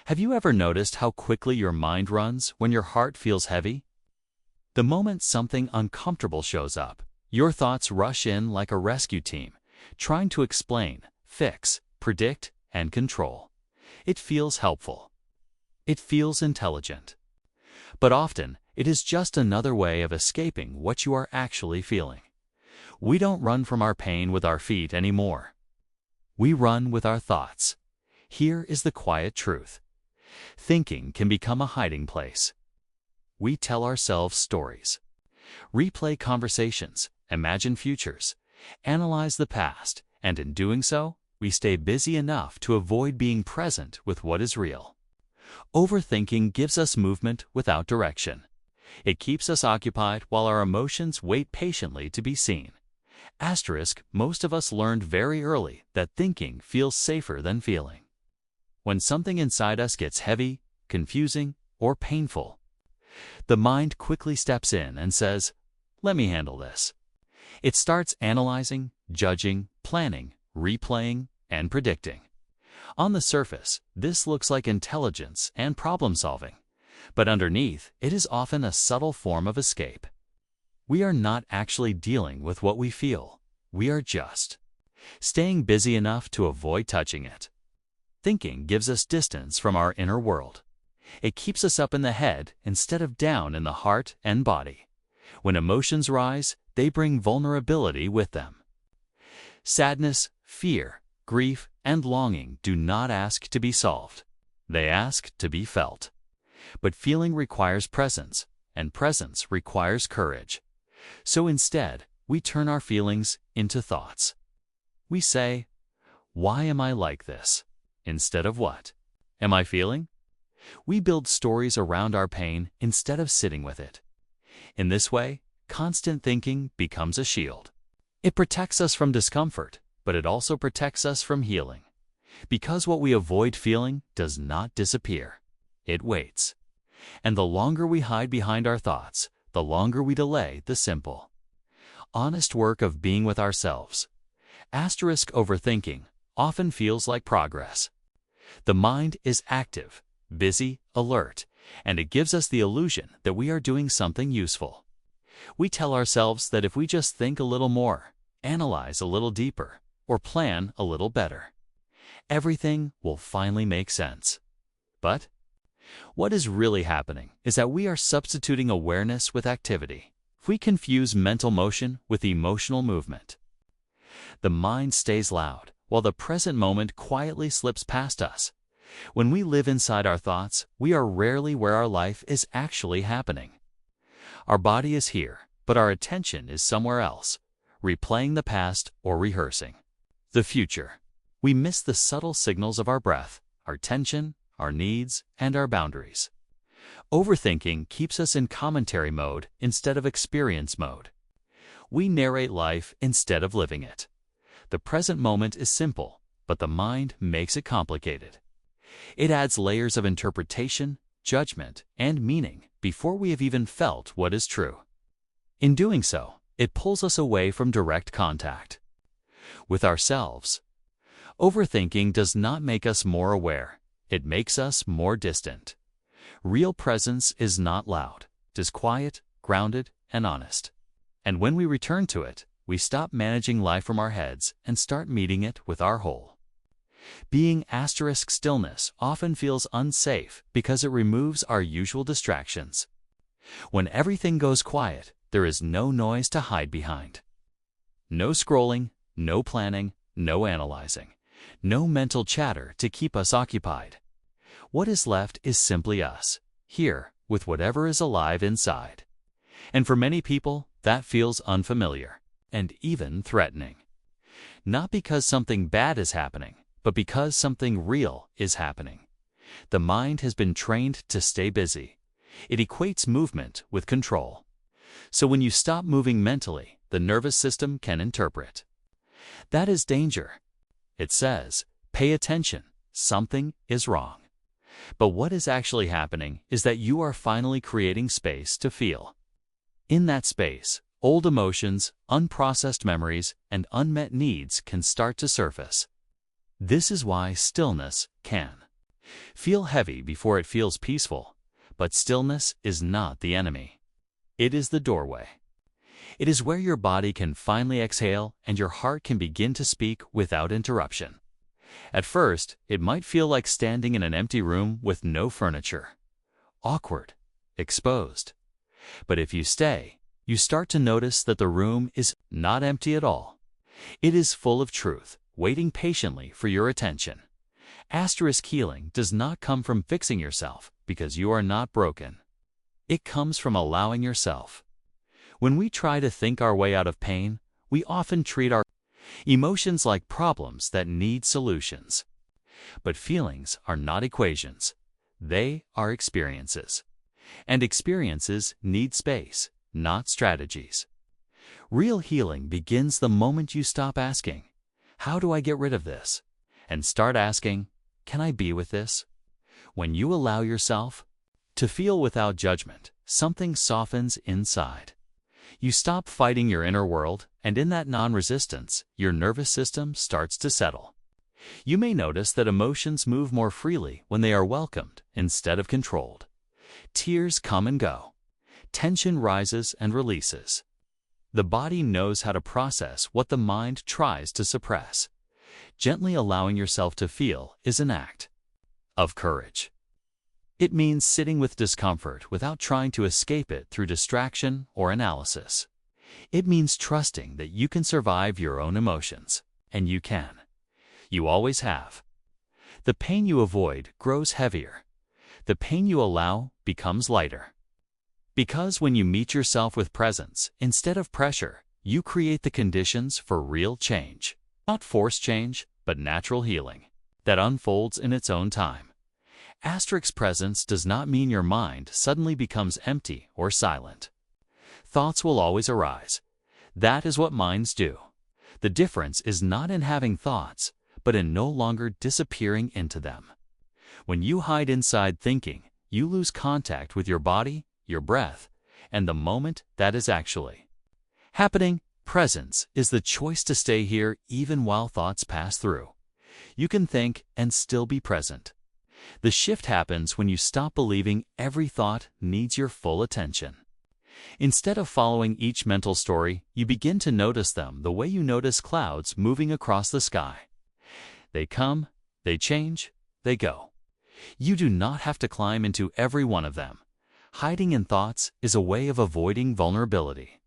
Have you ever noticed how quickly your mind runs when your heart feels heavy? The moment something uncomfortable shows up, your thoughts rush in like a rescue team, trying to explain, fix, predict, and control. It feels helpful. It feels intelligent. But often, it is just another way of escaping what you are actually feeling. We don't run from our pain with our feet anymore. We run with our thoughts. Here is the quiet truth. Thinking can become a hiding place. We tell ourselves stories, replay conversations, imagine futures, analyze the past, and in doing so, we stay busy enough to avoid being present with what is real. Overthinking gives us movement without direction. It keeps us occupied while our emotions wait patiently to be seen. Most of us learned very early that thinking feels safer than feeling. When something inside us gets heavy, confusing, or painful, the mind quickly steps in and says, "Let me handle this." It starts analyzing, judging, planning, replaying, and predicting. On the surface, this looks like intelligence and problem-solving, but underneath, it is often a subtle form of escape. We are not actually dealing with what we feel. We are just staying busy enough to avoid touching it. Thinking gives us distance from our inner world. It keeps us up in the head instead of down in the heart and body. When emotions rise, they bring vulnerability with them. Sadness, fear, grief, and longing do not ask to be solved. They ask to be felt. But feeling requires presence, and presence requires courage. So instead, we turn our feelings into thoughts. We say, "Why am I like this?" instead of "What am I feeling?" We build stories around our pain instead of sitting with it. In this way, constant thinking becomes a shield. It protects us from discomfort, but it also protects us from healing. Because what we avoid feeling does not disappear. It waits. And the longer we hide behind our thoughts, the longer we delay the simple, honest work of being with ourselves. Overthinking often feels like progress. The mind is active, busy, alert, and it gives us the illusion that we are doing something useful. We tell ourselves that if we just think a little more, analyze a little deeper, or plan a little better, everything will finally make sense. But what is really happening is that we are substituting awareness with activity. We confuse mental motion with emotional movement. The mind stays loud, while the present moment quietly slips past us. When we live inside our thoughts, we are rarely where our life is actually happening. Our body is here, but our attention is somewhere else, replaying the past or rehearsing the future. We miss the subtle signals of our breath, our tension, our needs, and our boundaries. Overthinking keeps us in commentary mode instead of experience mode. We narrate life instead of living it. The present moment is simple, but the mind makes it complicated. It adds layers of interpretation, judgment, and meaning before we have even felt what is true. In doing so, it pulls us away from direct contact with ourselves. Overthinking does not make us more aware. It makes us more distant. Real presence is not loud. It is quiet, grounded, and honest. And when we return to it, we stop managing life from our heads and start meeting it with our whole. Being stillness often feels unsafe because it removes our usual distractions. When everything goes quiet, there is no noise to hide behind. No scrolling, no planning, no analyzing, no mental chatter to keep us occupied. What is left is simply us, here, with whatever is alive inside. And for many people, that feels unfamiliar and even threatening. Not because something bad is happening, but because something real is happening. The mind has been trained to stay busy. It equates movement with control. So when you stop moving mentally, the nervous system can interpret. That is danger. It says, "Pay attention, something is wrong." But what is actually happening is that you are finally creating space to feel. In that space, old emotions, unprocessed memories, and unmet needs can start to surface. This is why stillness can Feel heavy before it feels peaceful, but stillness is not the enemy. It is the doorway. It is where your body can finally exhale and your heart can begin to speak without interruption. At first, it might feel like standing in an empty room with no furniture. Awkward, exposed. But if you stay, you start to notice that the room is not empty at all. It is full of truth, waiting patiently for your attention. Asterisk healing does not come from fixing yourself because you are not broken. It comes from allowing yourself. When we try to think our way out of pain, we often treat our emotions like problems that need solutions. But feelings are not equations. They are experiences. And experiences need space, not strategies. Real healing begins the moment you stop asking, "How do I get rid of this?" and start asking, "Can I be with this?" When you allow yourself to feel without judgment, something softens inside. You stop fighting your inner world, and in that non-resistance, your nervous system starts to settle. You may notice that emotions move more freely when they are welcomed instead of controlled. Tears come and go. Tension rises and releases. The body knows how to process what the mind tries to suppress. Gently allowing yourself to feel is an act of courage. It means sitting with discomfort without trying to escape it through distraction or analysis. It means trusting that you can survive your own emotions, and you can. You always have. The pain you avoid grows heavier. The pain you allow becomes lighter. Because when you meet yourself with presence instead of pressure, you create the conditions for real change. Not forced change, but natural healing that unfolds in its own time. Asterisk presence does not mean your mind suddenly becomes empty or silent. Thoughts will always arise. That is what minds do. The difference is not in having thoughts, but in no longer disappearing into them. When you hide inside thinking, you lose contact with your body, your breath, and the moment that is actually happening. Presence is the choice to stay here even while thoughts pass through. You can think and still be present. The shift happens when you stop believing every thought needs your full attention. Instead of following each mental story, you begin to notice them the way you notice clouds moving across the sky. They come, they change, they go. You do not have to climb into every one of them. Hiding in thoughts is a way of avoiding vulnerability.